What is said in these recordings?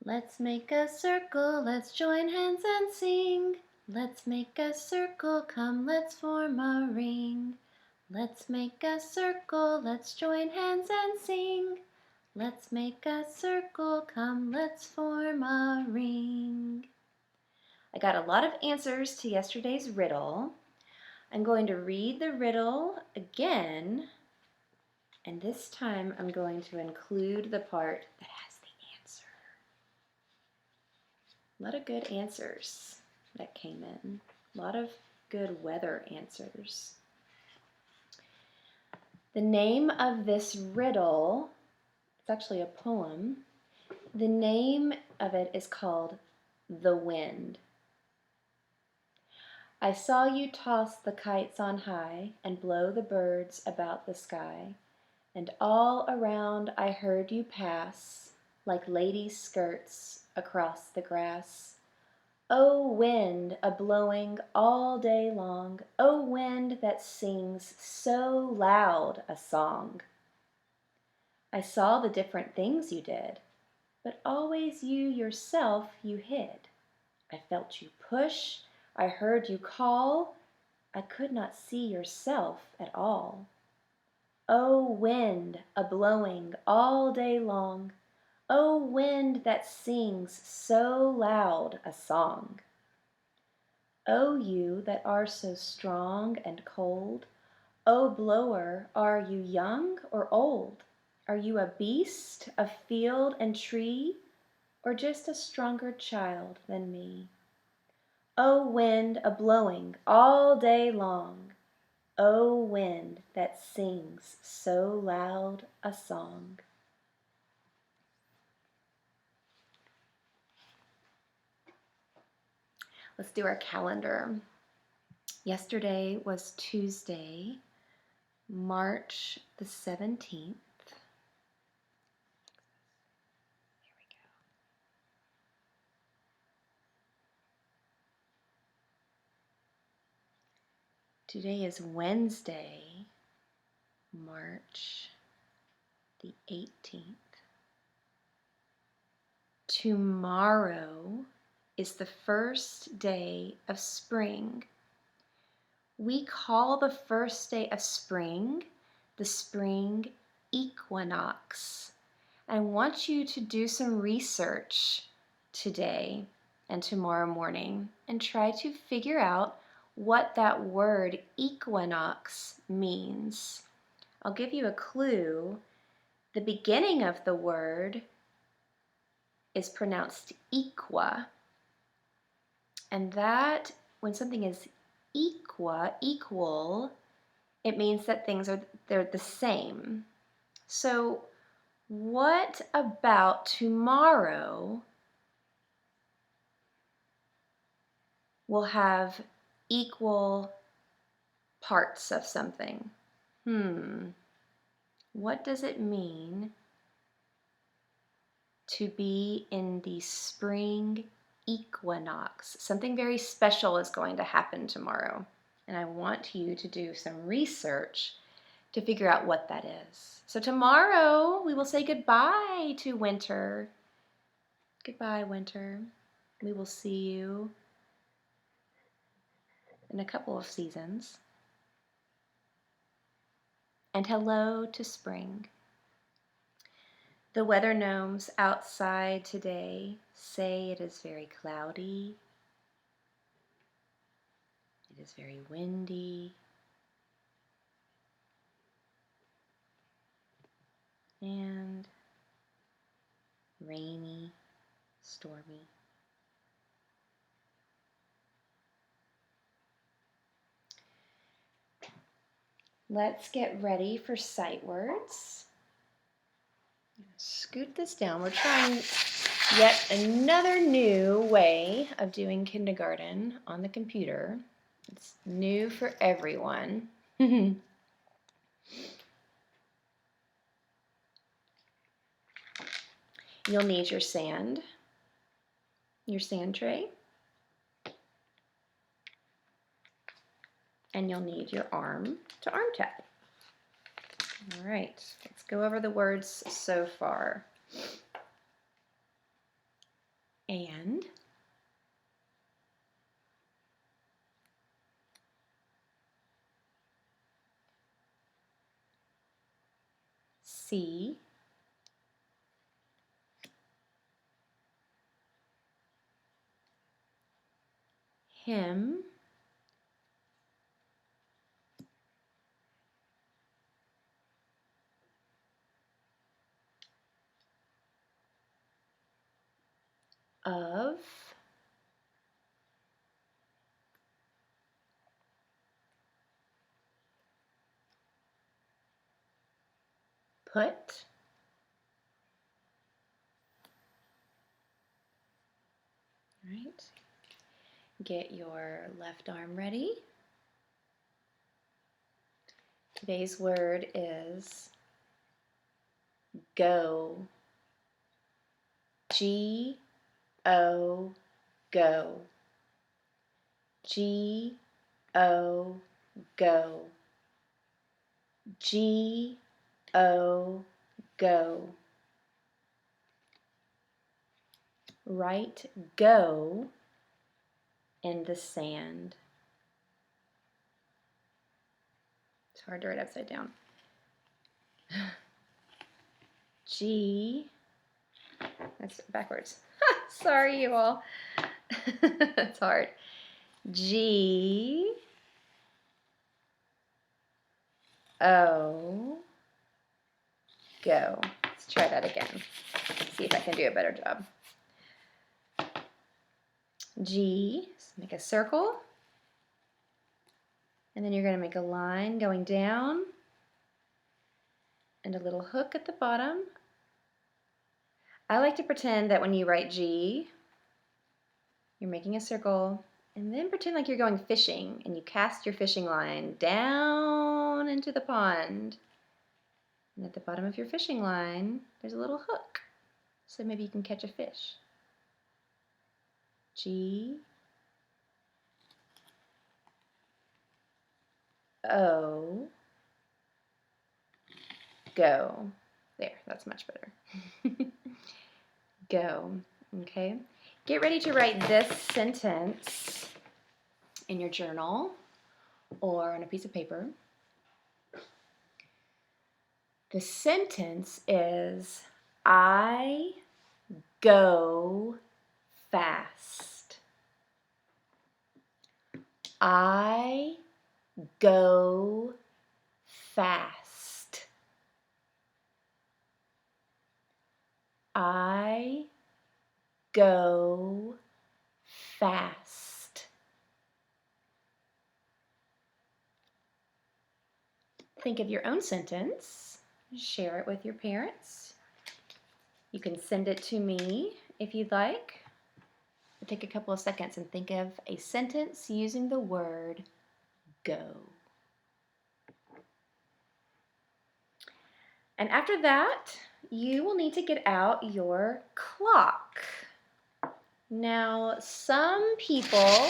Let's make a circle, let's join hands and sing. Let's make a circle, come let's form a ring. Let's make a circle, let's join hands and sing. Let's make a circle, come let's form a ring. I got a lot of answers to yesterday's riddle. I'm going to read the riddle again, and this time I'm going to include the part that has the answer. A lot of good answers that came in. A lot of good weather answers. The name of this riddle, it's actually a poem. The name of it is called The Wind. I saw you toss the kites on high and blow the birds about the sky, and all around I heard you pass like ladies' skirts across the grass. O wind a-blowing all day long, O wind that sings so loud a song. I saw the different things you did, but always you yourself you hid. I felt you push, I heard you call, I could not see yourself at all. O wind a-blowing all day long, O wind that sings so loud a song. O you that are so strong and cold, O blower, are you young or old? Are you a beast of field and tree, or just a stronger child than me? O wind a-blowing all day long, O wind that sings so loud a song. Let's do our calendar. Yesterday was Tuesday, March the 17th. Here we go. Today is Wednesday, March the 18th. Tomorrow is the first day of spring. We call the first day of spring the spring equinox. I want you to do some research today and tomorrow morning and try to figure out what that word equinox means. I'll give you a clue. The beginning of the word is pronounced equa. And that, when something is equal, it means that they're the same. So what about tomorrow will have equal parts of something? What does it mean to be in the spring equinox? Something very special is going to happen tomorrow, and I want you to do some research to figure out what that is. So tomorrow we will say goodbye to winter. Goodbye, winter. We will see you in a couple of seasons. And hello to spring. The weather gnomes outside today say it is very cloudy, it is very windy, and rainy, stormy. Let's get ready for sight words. Scoot this down. We're trying yet another new way of doing kindergarten on the computer. It's new for everyone. You'll need your sand tray, and you'll need your arm to arm tap. All right, let's go over the words so far. and, see, him, of, put, all right, get your left arm ready. Today's word is go. G-O, go. G-O, go. G-O, go. Write go in the sand. It's hard to write upside down. G, that's backwards. Sorry, you all. It's hard. G, O, go. Let's try that again. See if I can do a better job. G, make a circle. And then you're going to make a line going down and a little hook at the bottom. I like to pretend that when you write G, you're making a circle, and then pretend like you're going fishing and you cast your fishing line down into the pond. And at the bottom of your fishing line, there's a little hook. So maybe you can catch a fish. G, O, go. There, that's much better. Go, okay? Get ready to write this sentence in your journal or on a piece of paper. The sentence is, I go fast. I go fast. I go fast. Think of your own sentence. Share it with your parents. You can send it to me if you'd like. Take a couple of seconds and think of a sentence using the word go. And after that, you will need to get out your clock. Now, some people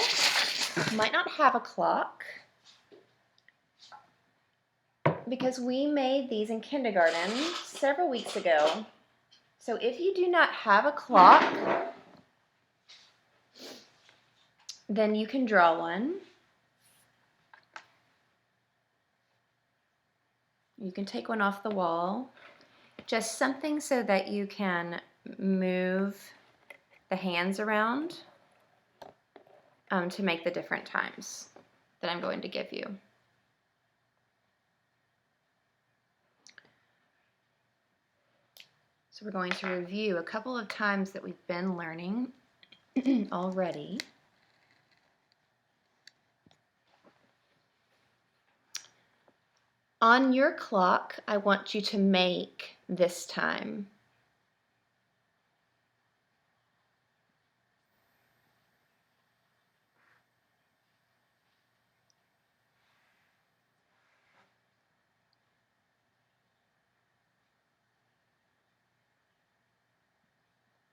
might not have a clock because we made these in kindergarten several weeks ago. So if you do not have a clock, then you can draw one. You can take one off the wall. Just something so that you can move the hands around to make the different times that I'm going to give you. So we're going to review a couple of times that we've been learning already. On your clock, I want you to make this time.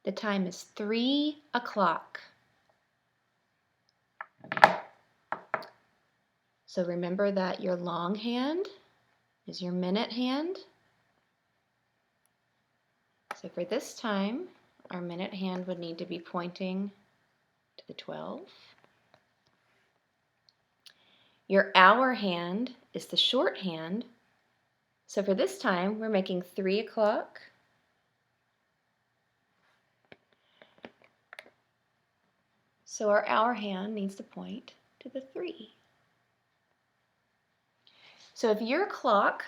The time is 3 o'clock. So remember that your long hand is your minute hand. So for this time, our minute hand would need to be pointing to the 12. Your hour hand is the short hand. So for this time, we're making 3 o'clock. So our hour hand needs to point to the 3. So if your clock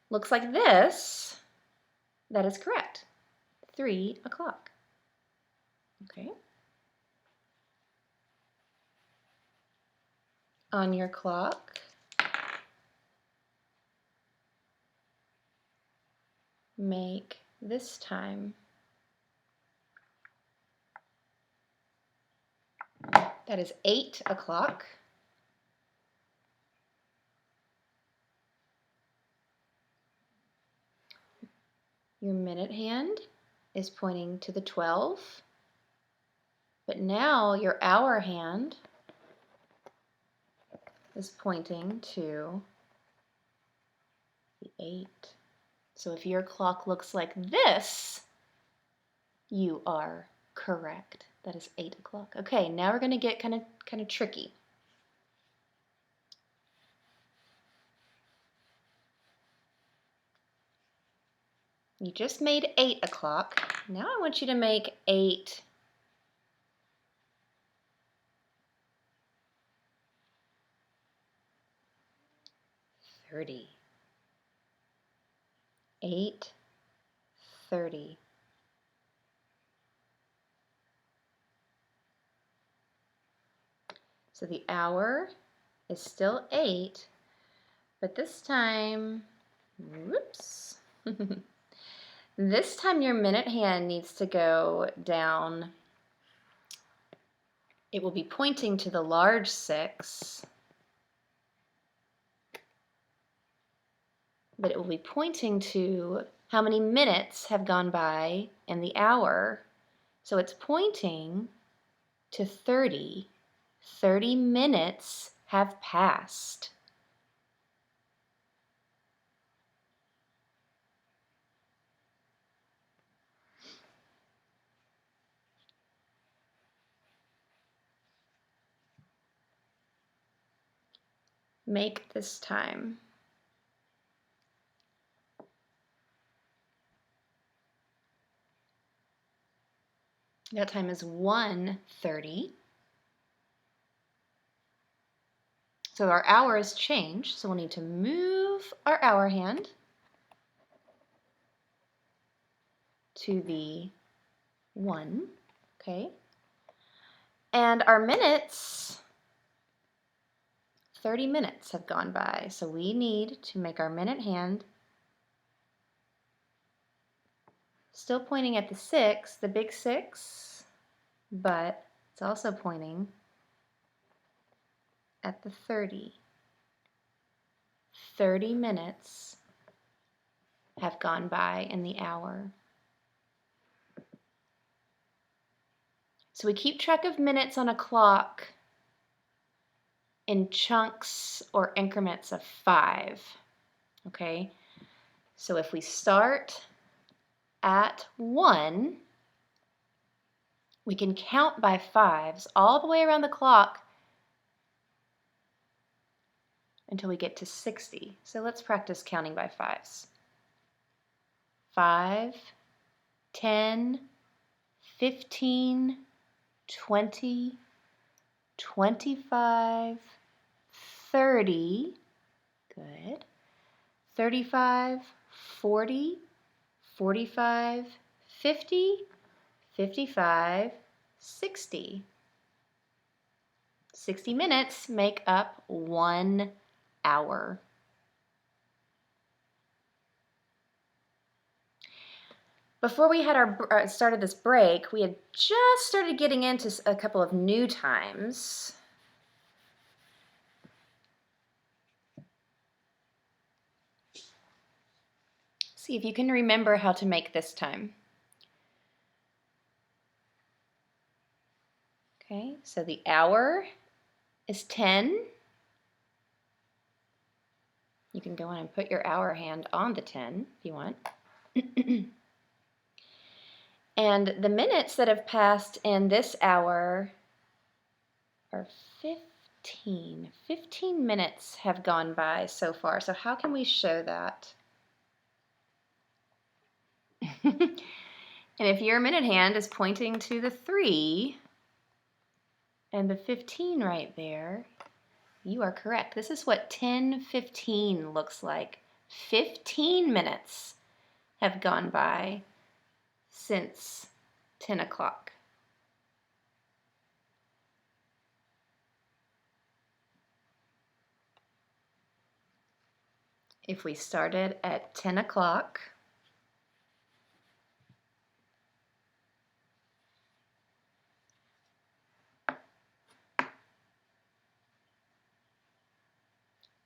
looks like this, that is correct. 3 o'clock. Okay. On your clock, make this time. That is 8 o'clock. Your minute hand is pointing to the 12, but now your hour hand is pointing to the 8. So if your clock looks like this, you are correct. That is 8 o'clock. Okay, now we're going to get kind of tricky. You just made 8 o'clock. Now I want you to make 8:30. 8:30. So the hour is still 8, but this time, whoops. This time your minute hand needs to go down. It will be pointing to the large 6, but it will be pointing to how many minutes have gone by in the hour. So it's pointing to 30. 30 minutes have passed. Make this time. That time is 1:30. So our hour has changed, so we'll need to move our hour hand to the 1, okay? And our minutes, 30 minutes have gone by, so we need to make our minute hand still pointing at the 6, the big 6, but it's also pointing at the 30. 30 minutes have gone by in the hour. So we keep track of minutes on a clock in chunks or increments of 5, okay? So if we start at 1, we can count by 5s all the way around the clock until we get to 60. So let's practice counting by 5s. 5, 10, 15, 20, 25, 30, good, 35, 40, 45, 50, 55, 60. 60 minutes make up 1 hour. Before we had started this break, we had just started getting into a couple of new times. See if you can remember how to make this time. Okay, so the hour is 10. You can go on and put your hour hand on the 10 if you want. And the minutes that have passed in this hour are 15. 15 minutes have gone by so far. So how can we show that? And if your minute hand is pointing to the 3 and the 15 right there, you are correct. This is what 10:15 looks like. 15 minutes have gone by since 10 o'clock. If we started at 10 o'clock,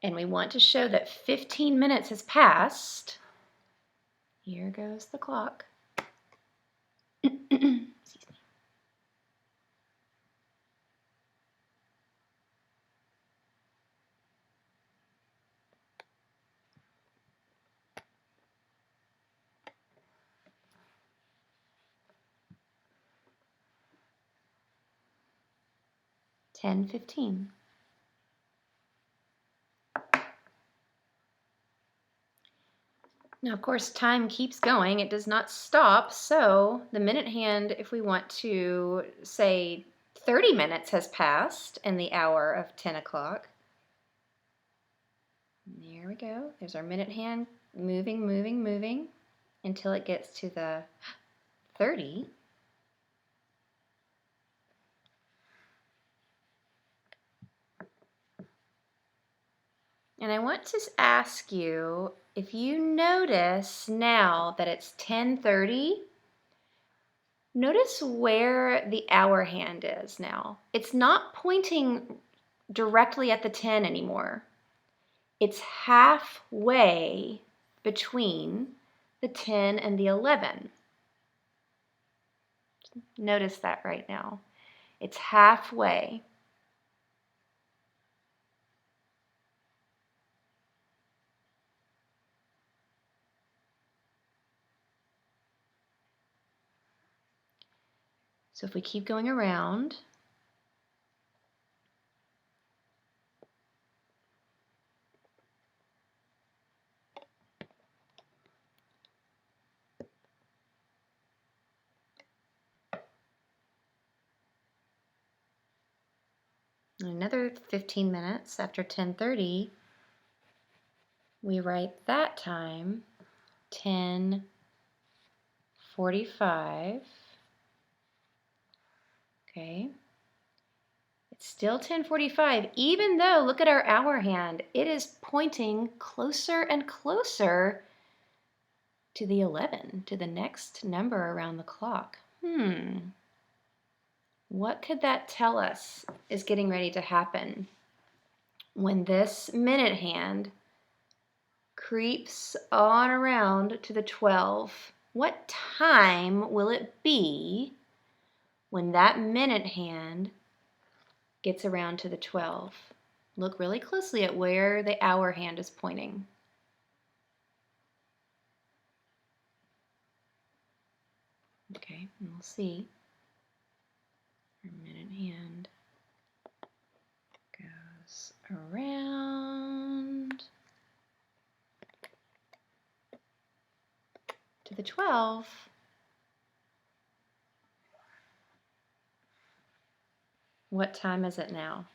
and we want to show that 15 minutes has passed, here goes the clock. Excuse me. $10:15. Now, of course, time keeps going. It does not stop. So the minute hand, if we want to say 30 minutes has passed in the hour of 10 o'clock. There we go. There's our minute hand moving, moving, moving until it gets to the 30. And I want to ask you if you notice now that it's 10:30, notice where the hour hand is now. It's not pointing directly at the 10 anymore. It's halfway between the 10 and the 11. Notice that right now. It's halfway. So if we keep going around, another 15 minutes after 10:30, we write that time 10:45. Okay. It's still 10:45, even though, look at our hour hand, it is pointing closer and closer to the 11, to the next number around the clock. What could that tell us is getting ready to happen when this minute hand creeps on around to the 12? What time will it be when that minute hand gets around to the 12? Look really closely at where the hour hand is pointing. Okay, and we'll see. Our minute hand goes around to the 12. What time is it now?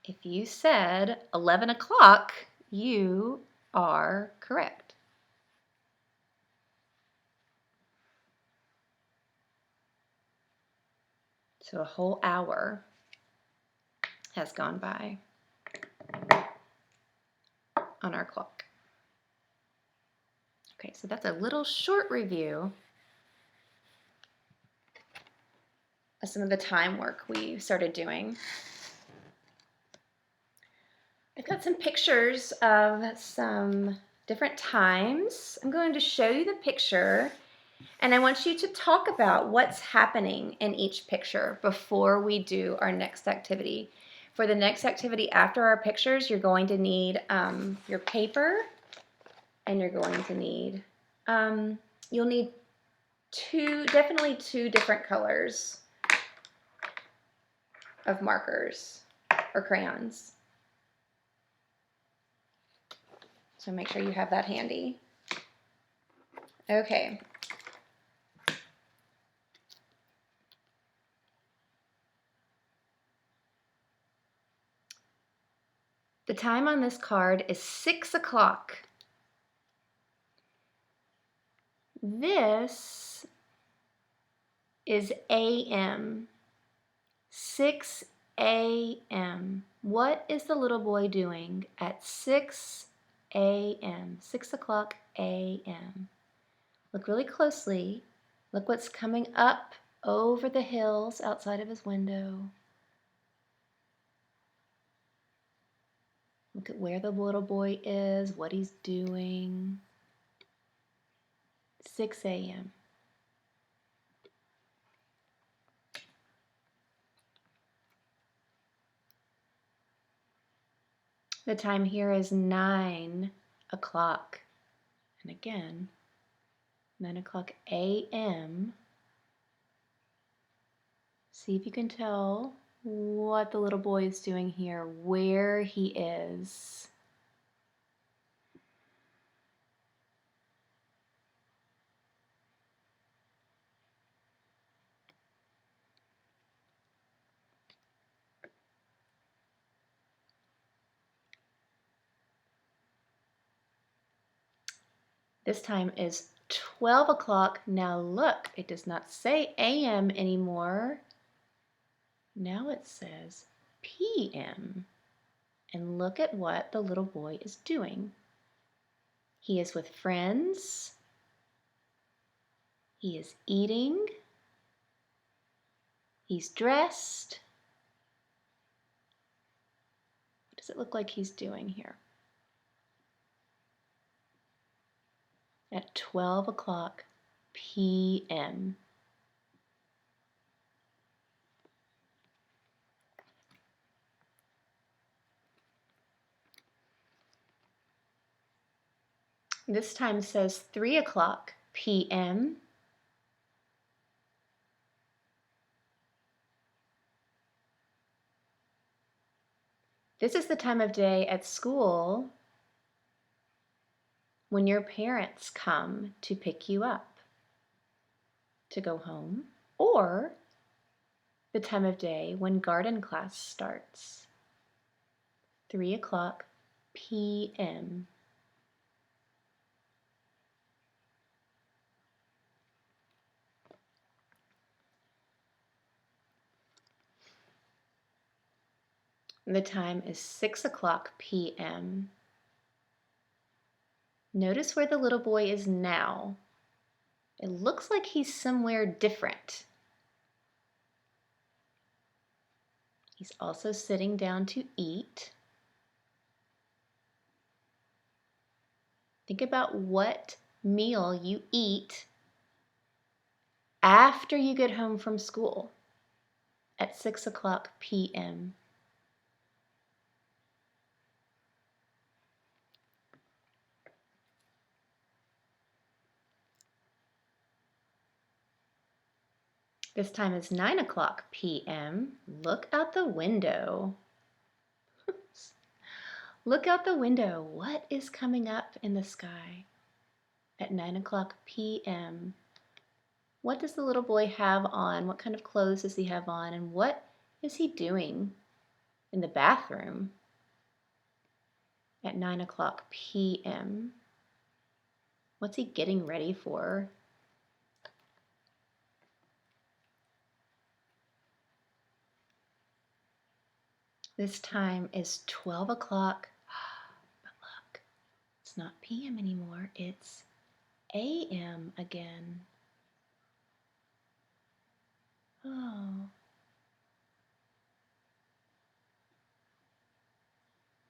If you said 11 o'clock, you are correct. So a whole hour has gone by on our clock. Okay, so that's a little short review of some of the time work we started doing. I've got some pictures of some different times. I'm going to show you the picture, and I want you to talk about what's happening in each picture before we do our next activity. For the next activity after our pictures, you're going to need your paper, and you're going to need You'll need definitely two different colors of markers or crayons. So make sure you have that handy. Okay. The time on this card is 6 o'clock. This is AM. 6 a.m. What is the little boy doing at 6 a.m.? 6 o'clock a.m. Look really closely. Look what's coming up over the hills outside of his window. Look at where the little boy is, what he's doing. 6 a.m. The time here is 9 o'clock. And again, 9 o'clock a.m. See if you can tell what the little boy is doing here, where he is. This time is 12 o'clock. Now look, it does not say AM anymore. Now it says PM. And look at what the little boy is doing. He is with friends. He is eating. He's dressed. What does it look like he's doing here? At 12 o'clock p.m. This time says 3 o'clock p.m. This is the time of day at school when your parents come to pick you up to go home, or the time of day when garden class starts. 3 o'clock p.m. The time is 6 o'clock p.m. Notice where the little boy is now. It looks like he's somewhere different. He's also sitting down to eat. Think about what meal you eat after you get home from school at 6 o'clock p.m. This time is 9 o'clock p.m. Look out the window. Look out the window. What is coming up in the sky at 9 o'clock p.m.? What does the little boy have on? What kind of clothes does he have on? And what is he doing in the bathroom at 9 o'clock p.m.? What's he getting ready for? This time is 12 o'clock. But look, it's not p.m. anymore. It's a.m. again. Oh.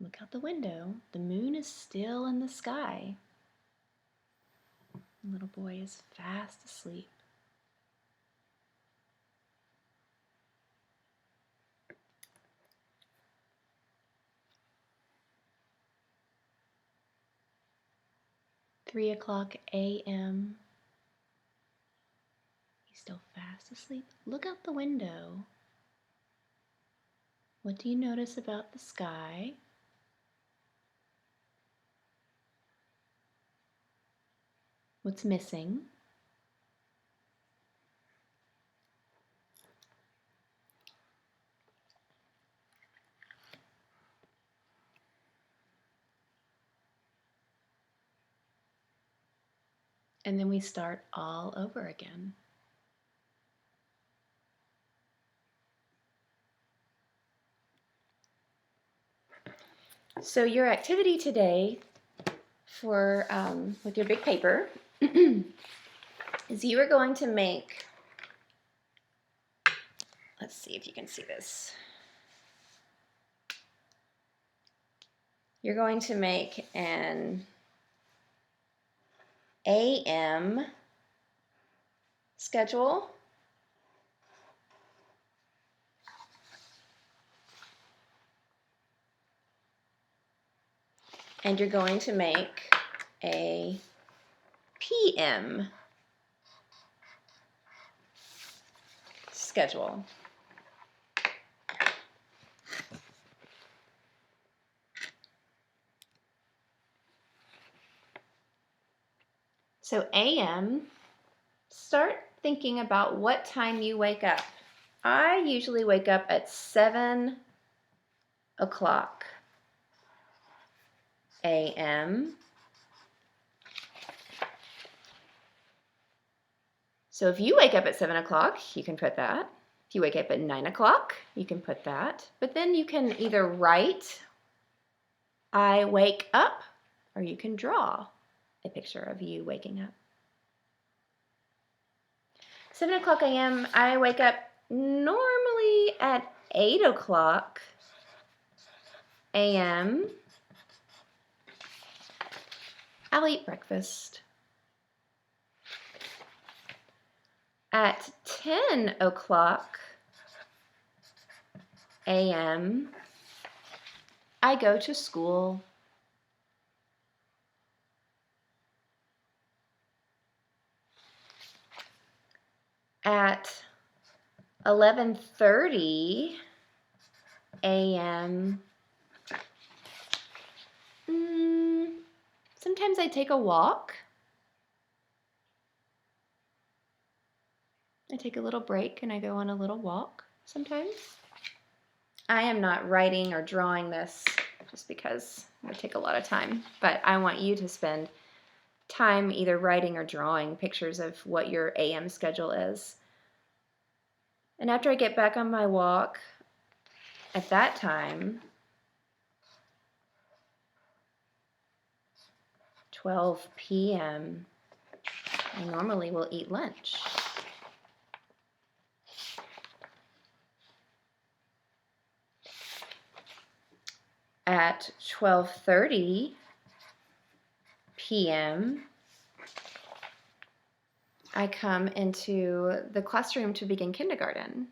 Look out the window. The moon is still in the sky. The little boy is fast asleep. 3 o'clock a.m. He's still fast asleep. Look out the window. What do you notice about the sky? What's missing? And then we start all over again. So your activity today for with your big paper is you are going to make, let's see if you can see this. You're going to make an AM schedule, and you're going to make a PM schedule. So AM, start thinking about what time you wake up. I usually wake up at 7 o'clock a.m. So if you wake up at 7 o'clock, you can put that. If you wake up at 9 o'clock, you can put that. But then you can either write, I wake up, or you can draw a picture of you waking up. 7 o'clock a.m., I wake up normally at 8 o'clock a.m. I'll eat breakfast. At 10 o'clock a.m., I go to school. At 11:30 a.m., sometimes I take a walk. I take a little break and I go on a little walk sometimes. I am not writing or drawing this just because it would take a lot of time, but I want you to spend time either writing or drawing pictures of what your AM schedule is. And after I get back on my walk, at that time, 12 p.m., I normally will eat lunch. At 12:30 p.m., I come into the classroom to begin kindergarten.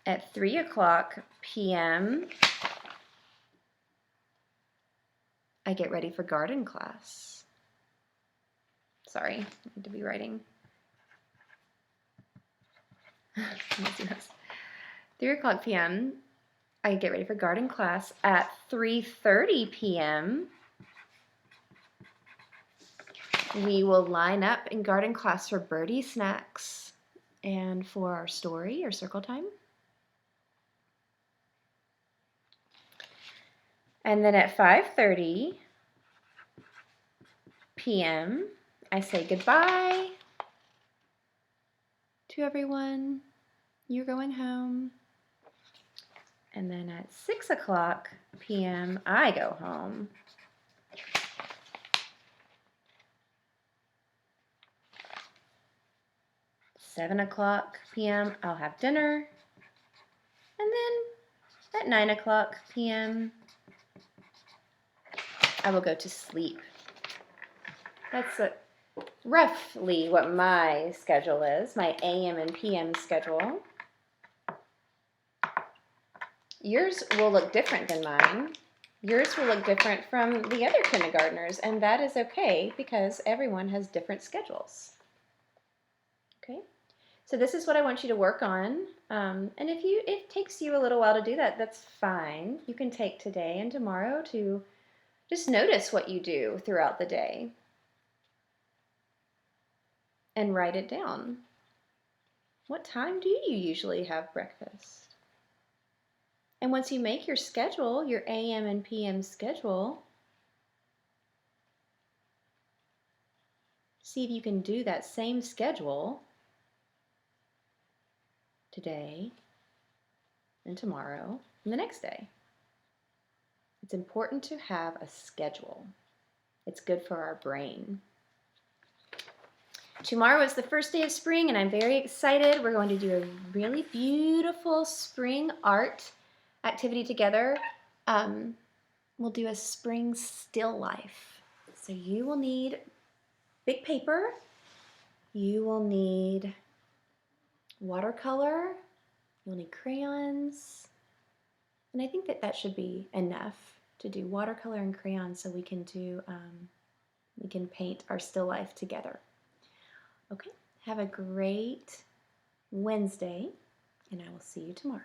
At 3 o'clock p.m., I get ready for garden class. Sorry, I need to be writing. 3 o'clock p.m., I get ready for garden class. At 3:30 p.m., we will line up in garden class for birdie snacks and for our story or circle time. And then at 5:30 p.m., I say goodbye to everyone. You're going home. And then at 6 o'clock p.m., I go home. At 7 o'clock p.m., I'll have dinner. And then at 9 o'clock p.m., I will go to sleep. That's roughly what my schedule is, my AM and PM schedule. Yours will look different than mine. Yours will look different from the other kindergartners, and that is okay because everyone has different schedules. Okay, so this is what I want you to work on. And if it takes you a little while to do that, that's fine. You can take today and tomorrow to just notice what you do throughout the day and write it down. What time do you usually have breakfast? And once you make your schedule, your AM and PM schedule, see if you can do that same schedule today and tomorrow and the next day. It's important to have a schedule. It's good for our brain. Tomorrow is the first day of spring and I'm very excited. We're going to do a really beautiful spring art activity together. We'll do a spring still life. So you will need big paper. You will need watercolor. You'll need crayons. And I think that should be enough to do watercolor and crayons so we can paint our still life together. Okay, have a great Wednesday, and I will see you tomorrow.